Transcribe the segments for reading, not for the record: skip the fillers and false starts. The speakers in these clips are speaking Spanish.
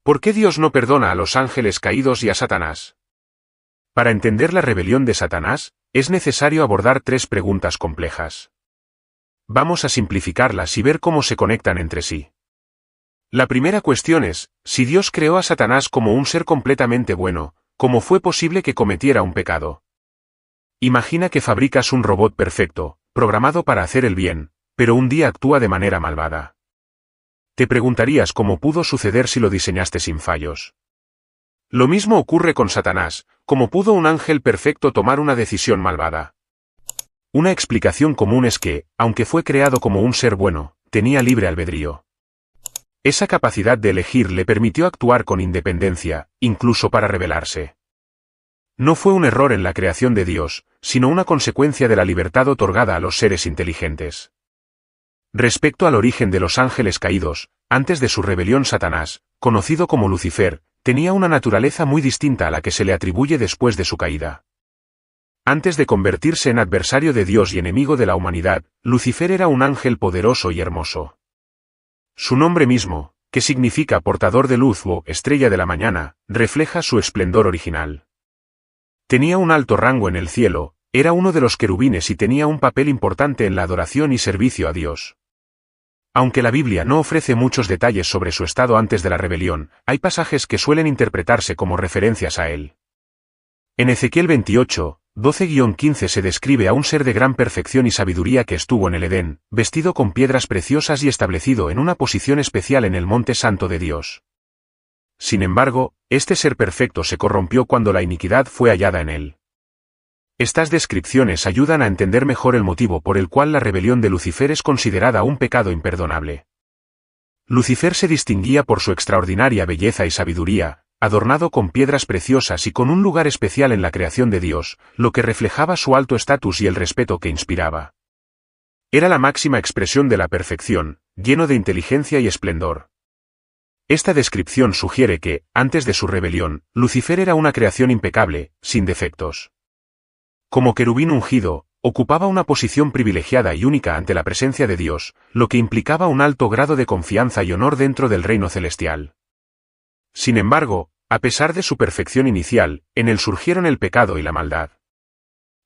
¿Por qué Dios no perdona a los ángeles caídos y a Satanás? Para entender la rebelión de Satanás, es necesario abordar 3 preguntas complejas. Vamos a simplificarlas y ver cómo se conectan entre sí. La primera cuestión es, si Dios creó a Satanás como un ser completamente bueno, ¿cómo fue posible que cometiera un pecado? Imagina que fabricas un robot perfecto, programado para hacer el bien, pero un día actúa de manera malvada. Te preguntarías cómo pudo suceder si lo diseñaste sin fallos. Lo mismo ocurre con Satanás, ¿cómo pudo un ángel perfecto tomar una decisión malvada? Una explicación común es que, aunque fue creado como un ser bueno, tenía libre albedrío. Esa capacidad de elegir le permitió actuar con independencia, incluso para rebelarse. No fue un error en la creación de Dios, sino una consecuencia de la libertad otorgada a los seres inteligentes. Respecto al origen de los ángeles caídos, antes de su rebelión Satanás, conocido como Lucifer, tenía una naturaleza muy distinta a la que se le atribuye después de su caída. Antes de convertirse en adversario de Dios y enemigo de la humanidad, Lucifer era un ángel poderoso y hermoso. Su nombre mismo, que significa portador de luz o estrella de la mañana, refleja su esplendor original. Tenía un alto rango en el cielo, era uno de los querubines y tenía un papel importante en la adoración y servicio a Dios. Aunque la Biblia no ofrece muchos detalles sobre su estado antes de la rebelión, hay pasajes que suelen interpretarse como referencias a él. En Ezequiel 28, 12-15 se describe a un ser de gran perfección y sabiduría que estuvo en el Edén, vestido con piedras preciosas y establecido en una posición especial en el monte santo de Dios. Sin embargo, este ser perfecto se corrompió cuando la iniquidad fue hallada en él. Estas descripciones ayudan a entender mejor el motivo por el cual la rebelión de Lucifer es considerada un pecado imperdonable. Lucifer se distinguía por su extraordinaria belleza y sabiduría, adornado con piedras preciosas y con un lugar especial en la creación de Dios, lo que reflejaba su alto estatus y el respeto que inspiraba. Era la máxima expresión de la perfección, lleno de inteligencia y esplendor. Esta descripción sugiere que, antes de su rebelión, Lucifer era una creación impecable, sin defectos. Como querubín ungido, ocupaba una posición privilegiada y única ante la presencia de Dios, lo que implicaba un alto grado de confianza y honor dentro del reino celestial. Sin embargo, a pesar de su perfección inicial, en él surgieron el pecado y la maldad.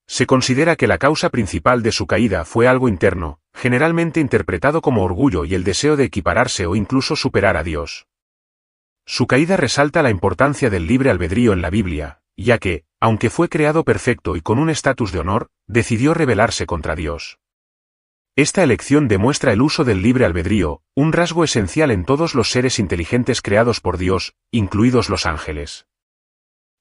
Se considera que la causa principal de su caída fue algo interno, generalmente interpretado como orgullo y el deseo de equipararse o incluso superar a Dios. Su caída resalta la importancia del libre albedrío en la Biblia, ya que, aunque fue creado perfecto y con un estatus de honor, decidió rebelarse contra Dios. Esta elección demuestra el uso del libre albedrío, un rasgo esencial en todos los seres inteligentes creados por Dios, incluidos los ángeles.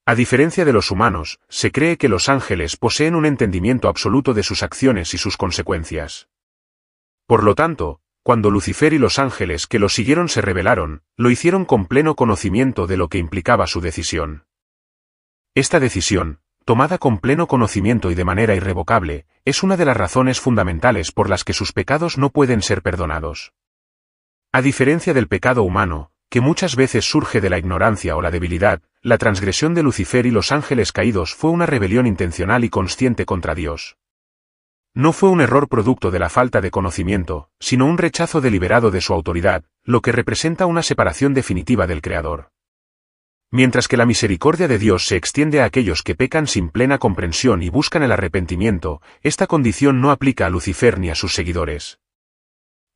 A diferencia de los humanos, se cree que los ángeles poseen un entendimiento absoluto de sus acciones y sus consecuencias. Por lo tanto, cuando Lucifer y los ángeles que lo siguieron se rebelaron, lo hicieron con pleno conocimiento de lo que implicaba su decisión. Esta decisión, tomada con pleno conocimiento y de manera irrevocable, es una de las razones fundamentales por las que sus pecados no pueden ser perdonados. A diferencia del pecado humano, que muchas veces surge de la ignorancia o la debilidad, la transgresión de Lucifer y los ángeles caídos fue una rebelión intencional y consciente contra Dios. No fue un error producto de la falta de conocimiento, sino un rechazo deliberado de su autoridad, lo que representa una separación definitiva del Creador. Mientras que la misericordia de Dios se extiende a aquellos que pecan sin plena comprensión y buscan el arrepentimiento, esta condición no aplica a Lucifer ni a sus seguidores.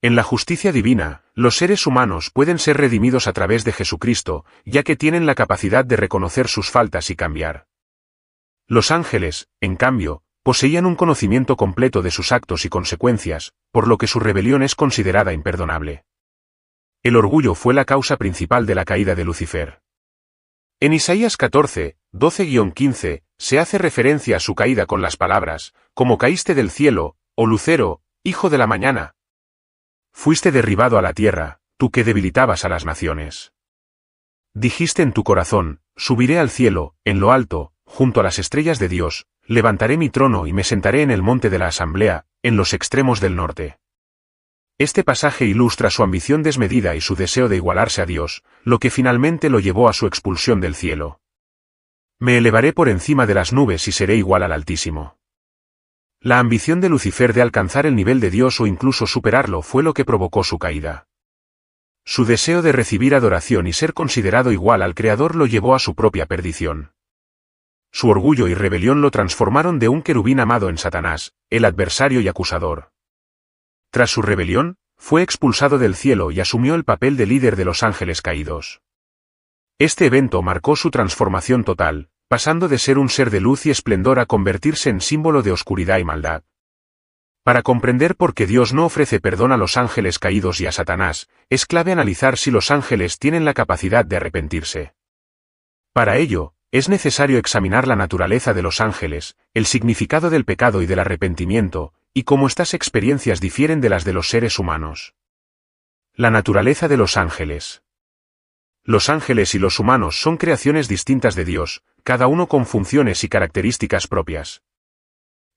En la justicia divina, los seres humanos pueden ser redimidos a través de Jesucristo, ya que tienen la capacidad de reconocer sus faltas y cambiar. Los ángeles, en cambio, poseían un conocimiento completo de sus actos y consecuencias, por lo que su rebelión es considerada imperdonable. El orgullo fue la causa principal de la caída de Lucifer. En Isaías 14, 12-15, se hace referencia a su caída con las palabras, como caíste del cielo, oh lucero, hijo de la mañana. Fuiste derribado a la tierra, tú que debilitabas a las naciones. Dijiste en tu corazón, subiré al cielo, en lo alto, junto a las estrellas de Dios, levantaré mi trono y me sentaré en el monte de la asamblea, en los extremos del norte. Este pasaje ilustra su ambición desmedida y su deseo de igualarse a Dios, lo que finalmente lo llevó a su expulsión del cielo. Me elevaré por encima de las nubes y seré igual al Altísimo. La ambición de Lucifer de alcanzar el nivel de Dios o incluso superarlo fue lo que provocó su caída. Su deseo de recibir adoración y ser considerado igual al Creador lo llevó a su propia perdición. Su orgullo y rebelión lo transformaron de un querubín amado en Satanás, el adversario y acusador. Tras su rebelión, fue expulsado del cielo y asumió el papel de líder de los ángeles caídos. Este evento marcó su transformación total, pasando de ser un ser de luz y esplendor a convertirse en símbolo de oscuridad y maldad. Para comprender por qué Dios no ofrece perdón a los ángeles caídos y a Satanás, es clave analizar si los ángeles tienen la capacidad de arrepentirse. Para ello, es necesario examinar la naturaleza de los ángeles, el significado del pecado y del arrepentimiento, y cómo estas experiencias difieren de las de los seres humanos. La naturaleza de los ángeles. Los ángeles y los humanos son creaciones distintas de Dios, cada uno con funciones y características propias.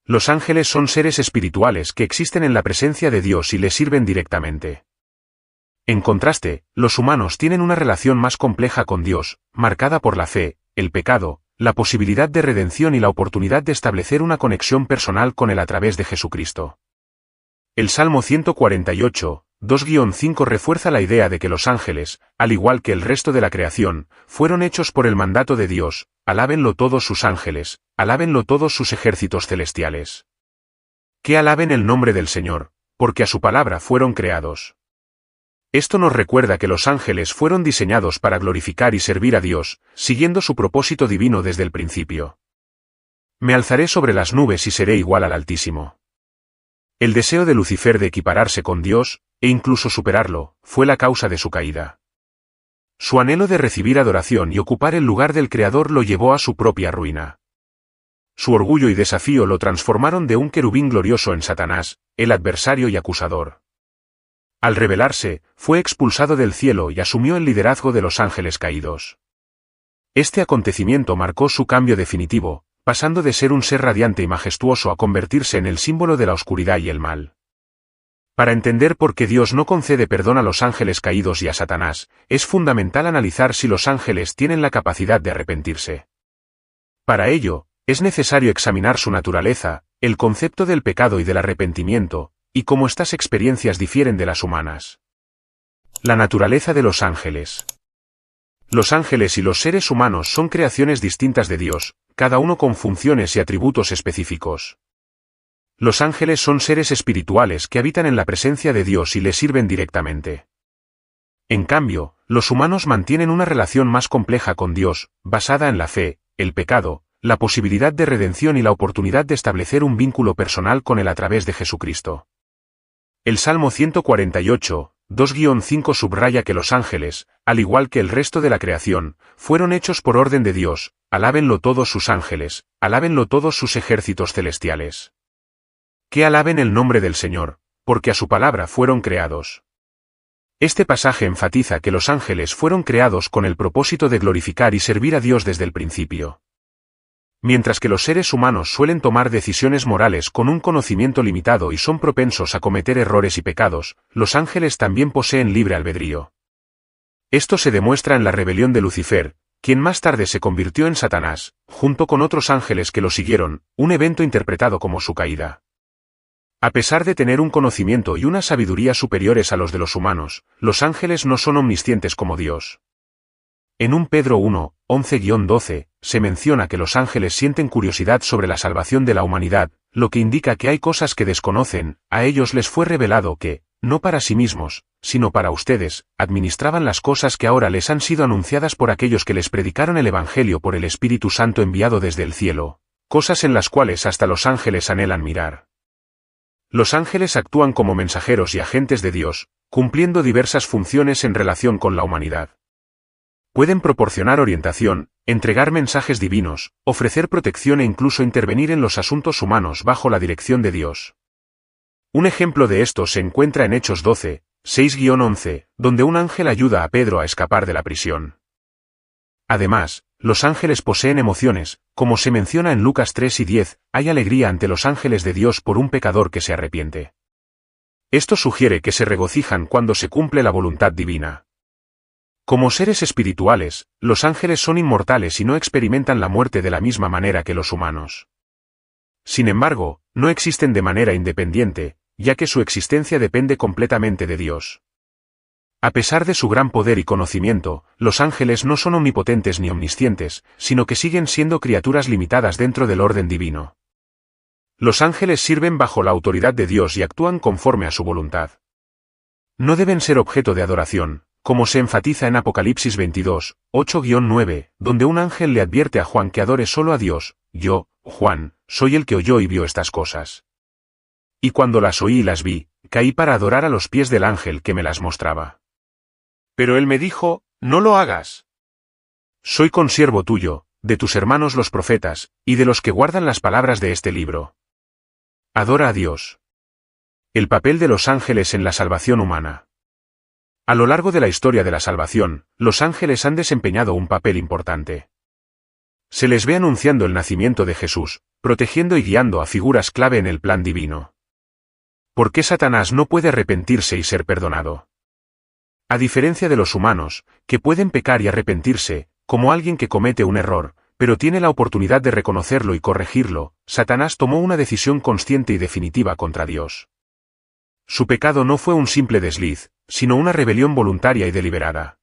Los ángeles son seres espirituales que existen en la presencia de Dios y le sirven directamente. En contraste, los humanos tienen una relación más compleja con Dios, marcada por la fe, el pecado, la posibilidad de redención y la oportunidad de establecer una conexión personal con Él a través de Jesucristo. El Salmo 148, 2-5 refuerza la idea de que los ángeles, al igual que el resto de la creación, fueron hechos por el mandato de Dios, alábenlo todos sus ángeles, alábenlo todos sus ejércitos celestiales. Que alaben el nombre del Señor, porque a su palabra fueron creados. Esto nos recuerda que los ángeles fueron diseñados para glorificar y servir a Dios, siguiendo su propósito divino desde el principio. Me alzaré sobre las nubes y seré igual al Altísimo. El deseo de Lucifer de equipararse con Dios, e incluso superarlo, fue la causa de su caída. Su anhelo de recibir adoración y ocupar el lugar del Creador lo llevó a su propia ruina. Su orgullo y desafío lo transformaron de un querubín glorioso en Satanás, el adversario y acusador. Al rebelarse, fue expulsado del cielo y asumió el liderazgo de los ángeles caídos. Este acontecimiento marcó su cambio definitivo, pasando de ser un ser radiante y majestuoso a convertirse en el símbolo de la oscuridad y el mal. Para entender por qué Dios no concede perdón a los ángeles caídos y a Satanás, es fundamental analizar si los ángeles tienen la capacidad de arrepentirse. Para ello, es necesario examinar su naturaleza, el concepto del pecado y del arrepentimiento, y cómo estas experiencias difieren de las humanas. La naturaleza de los ángeles. Los ángeles y los seres humanos son creaciones distintas de Dios, cada uno con funciones y atributos específicos. Los ángeles son seres espirituales que habitan en la presencia de Dios y le sirven directamente. En cambio, los humanos mantienen una relación más compleja con Dios, basada en la fe, el pecado, la posibilidad de redención y la oportunidad de establecer un vínculo personal con Él a través de Jesucristo. El Salmo 148, 2-5 subraya que los ángeles, al igual que el resto de la creación, fueron hechos por orden de Dios, alábenlo todos sus ángeles, alábenlo todos sus ejércitos celestiales. Que alaben el nombre del Señor, porque a su palabra fueron creados. Este pasaje enfatiza que los ángeles fueron creados con el propósito de glorificar y servir a Dios desde el principio. Mientras que los seres humanos suelen tomar decisiones morales con un conocimiento limitado y son propensos a cometer errores y pecados, los ángeles también poseen libre albedrío. Esto se demuestra en la rebelión de Lucifer, quien más tarde se convirtió en Satanás, junto con otros ángeles que lo siguieron, un evento interpretado como su caída. A pesar de tener un conocimiento y una sabiduría superiores a los de los humanos, los ángeles no son omniscientes como Dios. En 1 Pedro 1, 11-12, se menciona que los ángeles sienten curiosidad sobre la salvación de la humanidad, lo que indica que hay cosas que desconocen, a ellos les fue revelado que, no para sí mismos, sino para ustedes, administraban las cosas que ahora les han sido anunciadas por aquellos que les predicaron el Evangelio por el Espíritu Santo enviado desde el cielo, cosas en las cuales hasta los ángeles anhelan mirar. Los ángeles actúan como mensajeros y agentes de Dios, cumpliendo diversas funciones en relación con la humanidad. Pueden proporcionar orientación, entregar mensajes divinos, ofrecer protección e incluso intervenir en los asuntos humanos bajo la dirección de Dios. Un ejemplo de esto se encuentra en Hechos 12, 6-11, donde un ángel ayuda a Pedro a escapar de la prisión. Además, los ángeles poseen emociones, como se menciona en Lucas 3-10, hay alegría ante los ángeles de Dios por un pecador que se arrepiente. Esto sugiere que se regocijan cuando se cumple la voluntad divina. Como seres espirituales, los ángeles son inmortales y no experimentan la muerte de la misma manera que los humanos. Sin embargo, no existen de manera independiente, ya que su existencia depende completamente de Dios. A pesar de su gran poder y conocimiento, los ángeles no son omnipotentes ni omniscientes, sino que siguen siendo criaturas limitadas dentro del orden divino. Los ángeles sirven bajo la autoridad de Dios y actúan conforme a su voluntad. No deben ser objeto de adoración, como se enfatiza en Apocalipsis 22, 8-9, donde un ángel le advierte a Juan que adore solo a Dios: yo, Juan, soy el que oyó y vio estas cosas. Y cuando las oí y las vi, caí para adorar a los pies del ángel que me las mostraba. Pero él me dijo: no lo hagas. Soy consiervo tuyo, de tus hermanos los profetas, y de los que guardan las palabras de este libro. Adora a Dios. El papel de los ángeles en la salvación humana. A lo largo de la historia de la salvación, los ángeles han desempeñado un papel importante. Se les ve anunciando el nacimiento de Jesús, protegiendo y guiando a figuras clave en el plan divino. ¿Por qué Satanás no puede arrepentirse y ser perdonado? A diferencia de los humanos, que pueden pecar y arrepentirse, como alguien que comete un error, pero tiene la oportunidad de reconocerlo y corregirlo, Satanás tomó una decisión consciente y definitiva contra Dios. Su pecado no fue un simple desliz, sino una rebelión voluntaria y deliberada.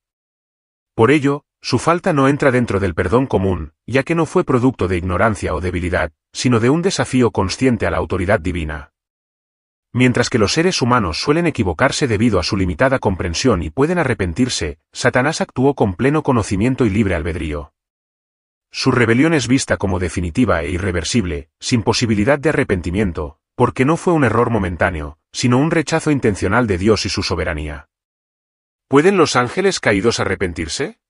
Por ello, su falta no entra dentro del perdón común, ya que no fue producto de ignorancia o debilidad, sino de un desafío consciente a la autoridad divina. Mientras que los seres humanos suelen equivocarse debido a su limitada comprensión y pueden arrepentirse, Satanás actuó con pleno conocimiento y libre albedrío. Su rebelión es vista como definitiva e irreversible, sin posibilidad de arrepentimiento, porque no fue un error momentáneo, sino un rechazo intencional de Dios y su soberanía. ¿Pueden los ángeles caídos arrepentirse?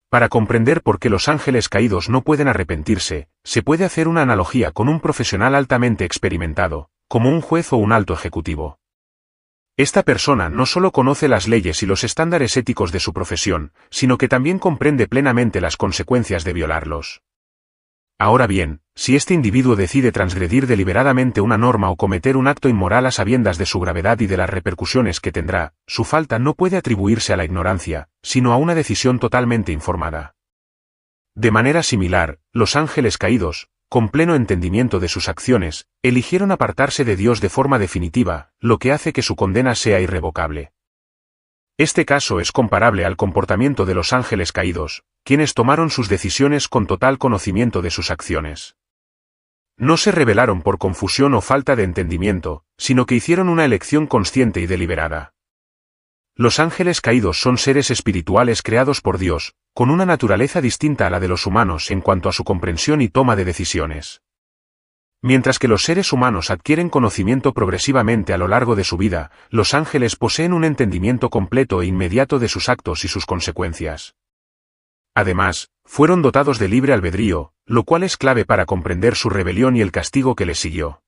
Para comprender por qué los ángeles caídos no pueden arrepentirse, se puede hacer una analogía con un profesional altamente experimentado, como un juez o un alto ejecutivo. Esta persona no solo conoce las leyes y los estándares éticos de su profesión, sino que también comprende plenamente las consecuencias de violarlos. Ahora bien, si este individuo decide transgredir deliberadamente una norma o cometer un acto inmoral a sabiendas de su gravedad y de las repercusiones que tendrá, su falta no puede atribuirse a la ignorancia, sino a una decisión totalmente informada. De manera similar, los ángeles caídos, con pleno entendimiento de sus acciones, eligieron apartarse de Dios de forma definitiva, lo que hace que su condena sea irrevocable. Este caso es comparable al comportamiento de los ángeles caídos, quienes tomaron sus decisiones con total conocimiento de sus acciones. No se rebelaron por confusión o falta de entendimiento, sino que hicieron una elección consciente y deliberada. Los ángeles caídos son seres espirituales creados por Dios, con una naturaleza distinta a la de los humanos en cuanto a su comprensión y toma de decisiones. Mientras que los seres humanos adquieren conocimiento progresivamente a lo largo de su vida, los ángeles poseen un entendimiento completo e inmediato de sus actos y sus consecuencias. Además, fueron dotados de libre albedrío, lo cual es clave para comprender su rebelión y el castigo que les siguió.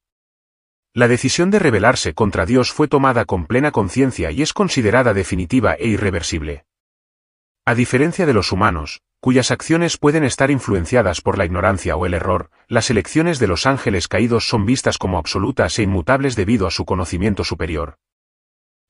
La decisión de rebelarse contra Dios fue tomada con plena conciencia y es considerada definitiva e irreversible. A diferencia de los humanos, cuyas acciones pueden estar influenciadas por la ignorancia o el error, las elecciones de los ángeles caídos son vistas como absolutas e inmutables debido a su conocimiento superior.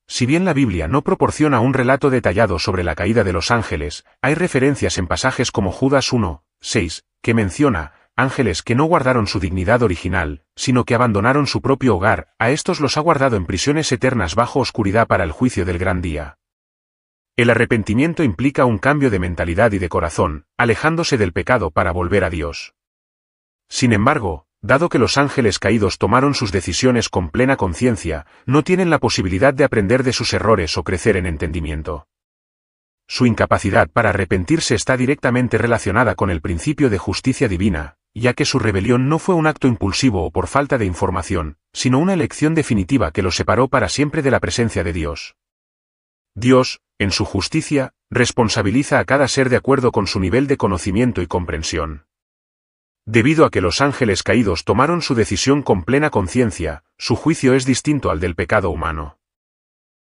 Si bien la Biblia no proporciona un relato detallado sobre la caída de los ángeles, hay referencias en pasajes como Judas 1:6, que menciona ángeles que no guardaron su dignidad original, sino que abandonaron su propio hogar, a estos los ha guardado en prisiones eternas bajo oscuridad para el juicio del gran día. El arrepentimiento implica un cambio de mentalidad y de corazón, alejándose del pecado para volver a Dios. Sin embargo, dado que los ángeles caídos tomaron sus decisiones con plena conciencia, no tienen la posibilidad de aprender de sus errores o crecer en entendimiento. Su incapacidad para arrepentirse está directamente relacionada con el principio de justicia divina, ya que su rebelión no fue un acto impulsivo o por falta de información, sino una elección definitiva que los separó para siempre de la presencia de Dios. Dios, en su justicia, responsabiliza a cada ser de acuerdo con su nivel de conocimiento y comprensión. Debido a que los ángeles caídos tomaron su decisión con plena conciencia, su juicio es distinto al del pecado humano.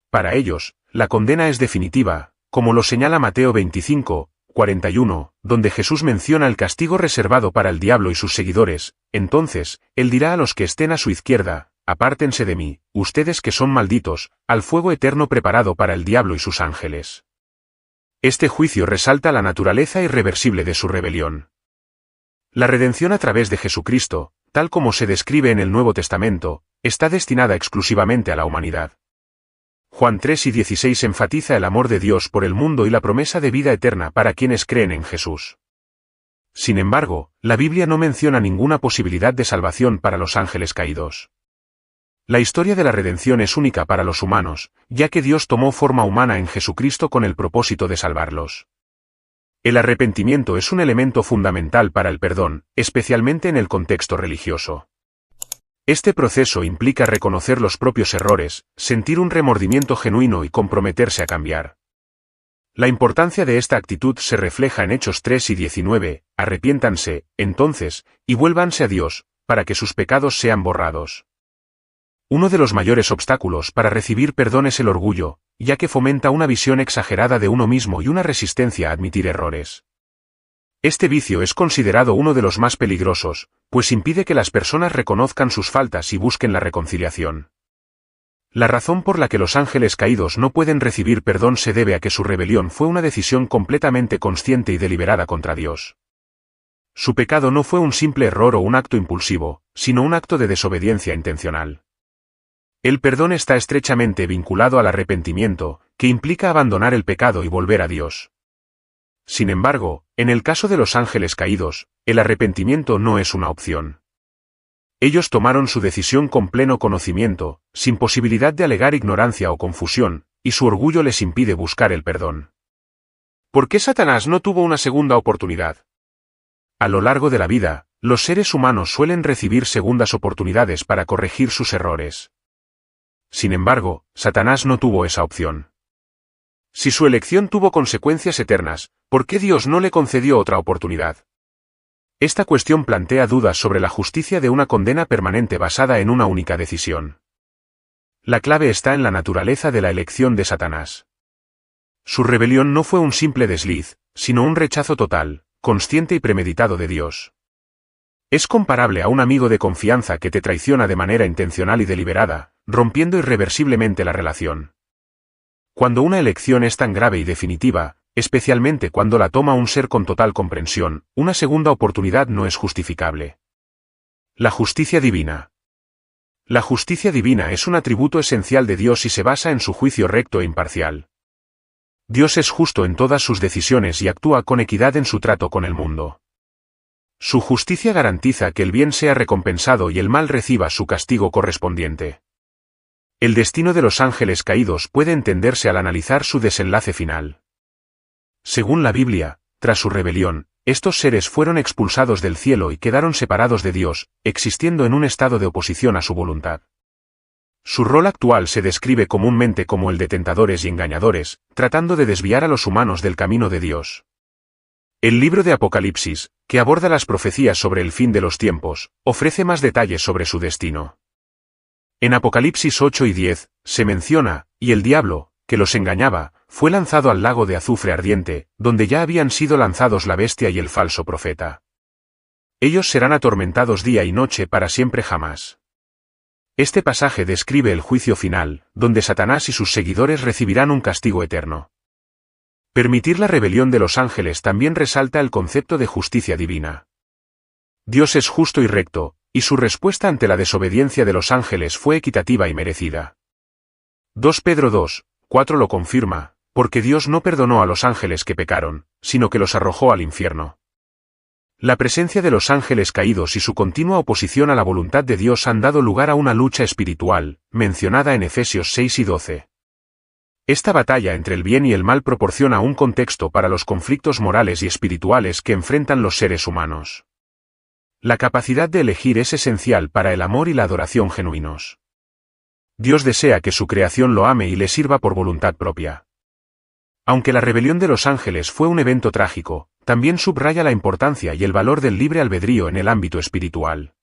Para ellos, la condena es definitiva, como lo señala Mateo 25:41, donde Jesús menciona el castigo reservado para el diablo y sus seguidores. Entonces, él dirá a los que estén a su izquierda: apártense de mí, ustedes que son malditos, al fuego eterno preparado para el diablo y sus ángeles. Este juicio resalta la naturaleza irreversible de su rebelión. La redención a través de Jesucristo, tal como se describe en el Nuevo Testamento, está destinada exclusivamente a la humanidad. Juan 3:16 enfatiza el amor de Dios por el mundo y la promesa de vida eterna para quienes creen en Jesús. Sin embargo, la Biblia no menciona ninguna posibilidad de salvación para los ángeles caídos. La historia de la redención es única para los humanos, ya que Dios tomó forma humana en Jesucristo con el propósito de salvarlos. El arrepentimiento es un elemento fundamental para el perdón, especialmente en el contexto religioso. Este proceso implica reconocer los propios errores, sentir un remordimiento genuino y comprometerse a cambiar. La importancia de esta actitud se refleja en Hechos 3:19, arrepiéntanse, entonces, y vuélvanse a Dios, para que sus pecados sean borrados. Uno de los mayores obstáculos para recibir perdón es el orgullo, ya que fomenta una visión exagerada de uno mismo y una resistencia a admitir errores. Este vicio es considerado uno de los más peligrosos, pues impide que las personas reconozcan sus faltas y busquen la reconciliación. La razón por la que los ángeles caídos no pueden recibir perdón se debe a que su rebelión fue una decisión completamente consciente y deliberada contra Dios. Su pecado no fue un simple error o un acto impulsivo, sino un acto de desobediencia intencional. El perdón está estrechamente vinculado al arrepentimiento, que implica abandonar el pecado y volver a Dios. Sin embargo, en el caso de los ángeles caídos, el arrepentimiento no es una opción. Ellos tomaron su decisión con pleno conocimiento, sin posibilidad de alegar ignorancia o confusión, y su orgullo les impide buscar el perdón. ¿Por qué Satanás no tuvo una segunda oportunidad? A lo largo de la vida, los seres humanos suelen recibir segundas oportunidades para corregir sus errores. Sin embargo, Satanás no tuvo esa opción. Si su elección tuvo consecuencias eternas, ¿por qué Dios no le concedió otra oportunidad? Esta cuestión plantea dudas sobre la justicia de una condena permanente basada en una única decisión. La clave está en la naturaleza de la elección de Satanás. Su rebelión no fue un simple desliz, sino un rechazo total, consciente y premeditado de Dios. Es comparable a un amigo de confianza que te traiciona de manera intencional y deliberada, rompiendo irreversiblemente la relación. Cuando una elección es tan grave y definitiva, especialmente cuando la toma un ser con total comprensión, una segunda oportunidad no es justificable. La justicia divina. La justicia divina es un atributo esencial de Dios y se basa en su juicio recto e imparcial. Dios es justo en todas sus decisiones y actúa con equidad en su trato con el mundo. Su justicia garantiza que el bien sea recompensado y el mal reciba su castigo correspondiente. El destino de los ángeles caídos puede entenderse al analizar su desenlace final. Según la Biblia, tras su rebelión, estos seres fueron expulsados del cielo y quedaron separados de Dios, existiendo en un estado de oposición a su voluntad. Su rol actual se describe comúnmente como el de tentadores y engañadores, tratando de desviar a los humanos del camino de Dios. El libro de Apocalipsis, que aborda las profecías sobre el fin de los tiempos, ofrece más detalles sobre su destino. En Apocalipsis 8 y 10, se menciona, y el diablo, que los engañaba, fue lanzado al lago de azufre ardiente, donde ya habían sido lanzados la bestia y el falso profeta. Ellos serán atormentados día y noche para siempre jamás. Este pasaje describe el juicio final, donde Satanás y sus seguidores recibirán un castigo eterno. Permitir la rebelión de los ángeles también resalta el concepto de justicia divina. Dios es justo y recto, y su respuesta ante la desobediencia de los ángeles fue equitativa y merecida. 2 Pedro 2:4 lo confirma, porque Dios no perdonó a los ángeles que pecaron, sino que los arrojó al infierno. La presencia de los ángeles caídos y su continua oposición a la voluntad de Dios han dado lugar a una lucha espiritual, mencionada en Efesios 6 y 12. Esta batalla entre el bien y el mal proporciona un contexto para los conflictos morales y espirituales que enfrentan los seres humanos. La capacidad de elegir es esencial para el amor y la adoración genuinos. Dios desea que su creación lo ame y le sirva por voluntad propia. Aunque la rebelión de los ángeles fue un evento trágico, también subraya la importancia y el valor del libre albedrío en el ámbito espiritual.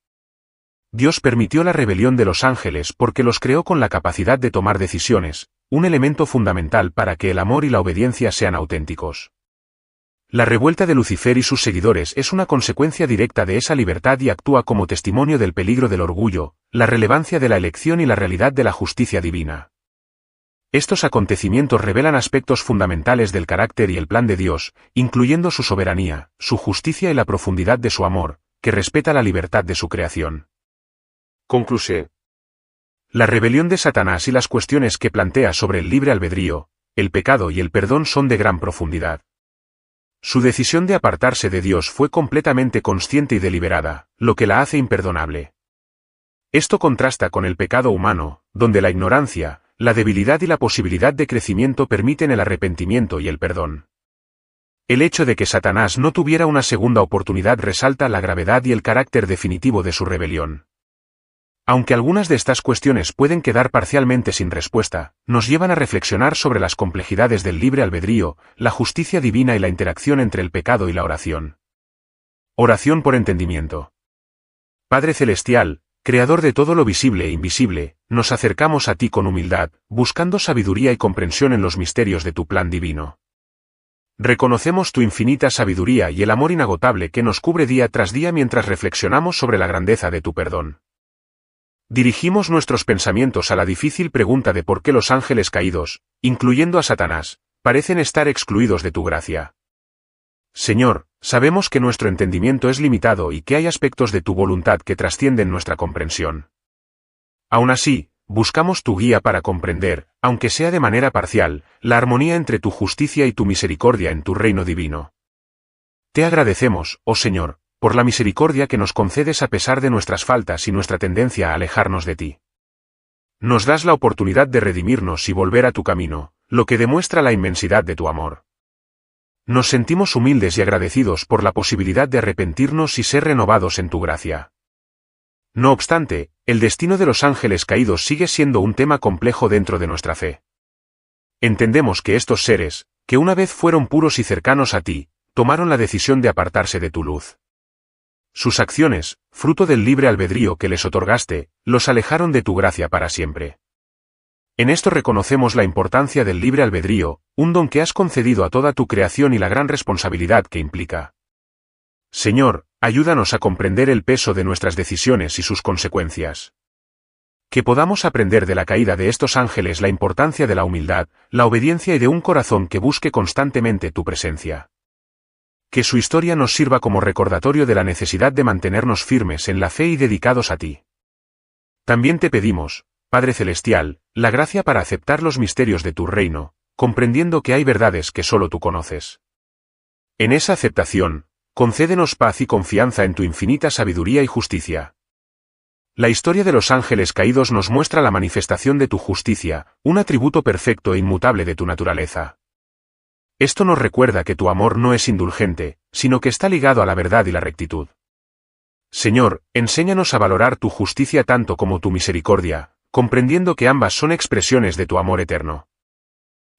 Dios permitió la rebelión de los ángeles porque los creó con la capacidad de tomar decisiones, un elemento fundamental para que el amor y la obediencia sean auténticos. La revuelta de Lucifer y sus seguidores es una consecuencia directa de esa libertad y actúa como testimonio del peligro del orgullo, la relevancia de la elección y la realidad de la justicia divina. Estos acontecimientos revelan aspectos fundamentales del carácter y el plan de Dios, incluyendo su soberanía, su justicia y la profundidad de su amor, que respeta la libertad de su creación. Conclusión. La rebelión de Satanás y las cuestiones que plantea sobre el libre albedrío, el pecado y el perdón son de gran profundidad. Su decisión de apartarse de Dios fue completamente consciente y deliberada, lo que la hace imperdonable. Esto contrasta con el pecado humano, donde la ignorancia, la debilidad y la posibilidad de crecimiento permiten el arrepentimiento y el perdón. El hecho de que Satanás no tuviera una segunda oportunidad resalta la gravedad y el carácter definitivo de su rebelión. Aunque algunas de estas cuestiones pueden quedar parcialmente sin respuesta, nos llevan a reflexionar sobre las complejidades del libre albedrío, la justicia divina y la interacción entre el pecado y la oración. Oración por entendimiento. Padre Celestial, Creador de todo lo visible e invisible, nos acercamos a ti con humildad, buscando sabiduría y comprensión en los misterios de tu plan divino. Reconocemos tu infinita sabiduría y el amor inagotable que nos cubre día tras día mientras reflexionamos sobre la grandeza de tu perdón. Dirigimos nuestros pensamientos a la difícil pregunta de por qué los ángeles caídos, incluyendo a Satanás, parecen estar excluidos de tu gracia. Señor, sabemos que nuestro entendimiento es limitado y que hay aspectos de tu voluntad que trascienden nuestra comprensión. Aún así, buscamos tu guía para comprender, aunque sea de manera parcial, la armonía entre tu justicia y tu misericordia en tu reino divino. Te agradecemos, oh Señor, por la misericordia que nos concedes a pesar de nuestras faltas y nuestra tendencia a alejarnos de ti. Nos das la oportunidad de redimirnos y volver a tu camino, lo que demuestra la inmensidad de tu amor. Nos sentimos humildes y agradecidos por la posibilidad de arrepentirnos y ser renovados en tu gracia. No obstante, el destino de los ángeles caídos sigue siendo un tema complejo dentro de nuestra fe. Entendemos que estos seres, que una vez fueron puros y cercanos a ti, tomaron la decisión de apartarse de tu luz. Sus acciones, fruto del libre albedrío que les otorgaste, los alejaron de tu gracia para siempre. En esto reconocemos la importancia del libre albedrío, un don que has concedido a toda tu creación y la gran responsabilidad que implica. Señor, ayúdanos a comprender el peso de nuestras decisiones y sus consecuencias. Que podamos aprender de la caída de estos ángeles la importancia de la humildad, la obediencia y de un corazón que busque constantemente tu presencia. Que su historia nos sirva como recordatorio de la necesidad de mantenernos firmes en la fe y dedicados a ti. También te pedimos, Padre Celestial, la gracia para aceptar los misterios de tu reino, comprendiendo que hay verdades que solo tú conoces. En esa aceptación, concédenos paz y confianza en tu infinita sabiduría y justicia. La historia de los ángeles caídos nos muestra la manifestación de tu justicia, un atributo perfecto e inmutable de tu naturaleza. Esto nos recuerda que tu amor no es indulgente, sino que está ligado a la verdad y la rectitud. Señor, enséñanos a valorar tu justicia tanto como tu misericordia, comprendiendo que ambas son expresiones de tu amor eterno.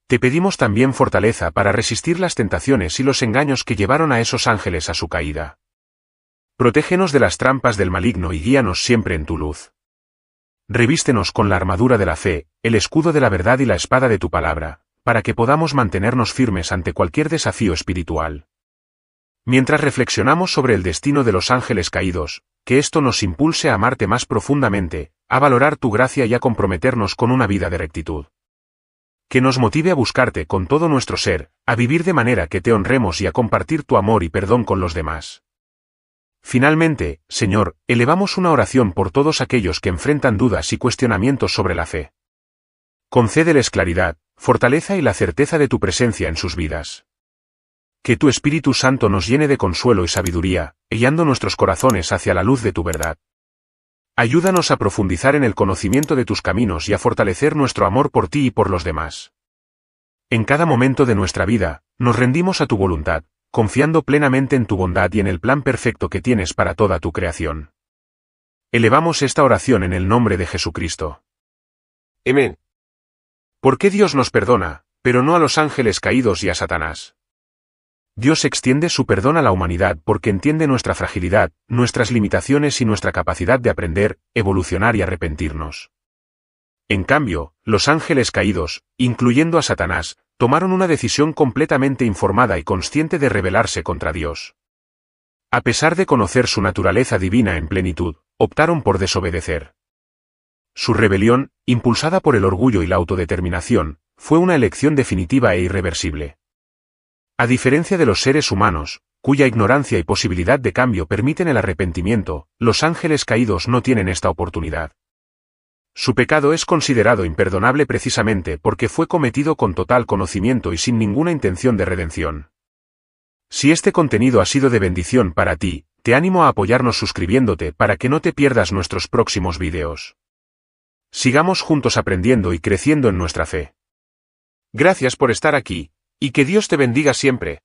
Te pedimos también fortaleza para resistir las tentaciones y los engaños que llevaron a esos ángeles a su caída. Protégenos de las trampas del maligno y guíanos siempre en tu luz. Revístenos con la armadura de la fe, el escudo de la verdad y la espada de tu palabra, para que podamos mantenernos firmes ante cualquier desafío espiritual. Mientras reflexionamos sobre el destino de los ángeles caídos, que esto nos impulse a amarte más profundamente, a valorar tu gracia y a comprometernos con una vida de rectitud. Que nos motive a buscarte con todo nuestro ser, a vivir de manera que te honremos y a compartir tu amor y perdón con los demás. Finalmente, Señor, elevamos una oración por todos aquellos que enfrentan dudas y cuestionamientos sobre la fe. Concédeles claridad, fortaleza y la certeza de tu presencia en sus vidas. Que tu Espíritu Santo nos llene de consuelo y sabiduría, guiando nuestros corazones hacia la luz de tu verdad. Ayúdanos a profundizar en el conocimiento de tus caminos y a fortalecer nuestro amor por ti y por los demás. En cada momento de nuestra vida, nos rendimos a tu voluntad, confiando plenamente en tu bondad y en el plan perfecto que tienes para toda tu creación. Elevamos esta oración en el nombre de Jesucristo. Amén. ¿Por qué Dios nos perdona, pero no a los ángeles caídos y a Satanás? Dios extiende su perdón a la humanidad porque entiende nuestra fragilidad, nuestras limitaciones y nuestra capacidad de aprender, evolucionar y arrepentirnos. En cambio, los ángeles caídos, incluyendo a Satanás, tomaron una decisión completamente informada y consciente de rebelarse contra Dios. A pesar de conocer su naturaleza divina en plenitud, optaron por desobedecer. Su rebelión, impulsada por el orgullo y la autodeterminación, fue una elección definitiva e irreversible. A diferencia de los seres humanos, cuya ignorancia y posibilidad de cambio permiten el arrepentimiento, los ángeles caídos no tienen esta oportunidad. Su pecado es considerado imperdonable precisamente porque fue cometido con total conocimiento y sin ninguna intención de redención. Si este contenido ha sido de bendición para ti, te animo a apoyarnos suscribiéndote para que no te pierdas nuestros próximos videos. Sigamos juntos aprendiendo y creciendo en nuestra fe. Gracias por estar aquí, y que Dios te bendiga siempre.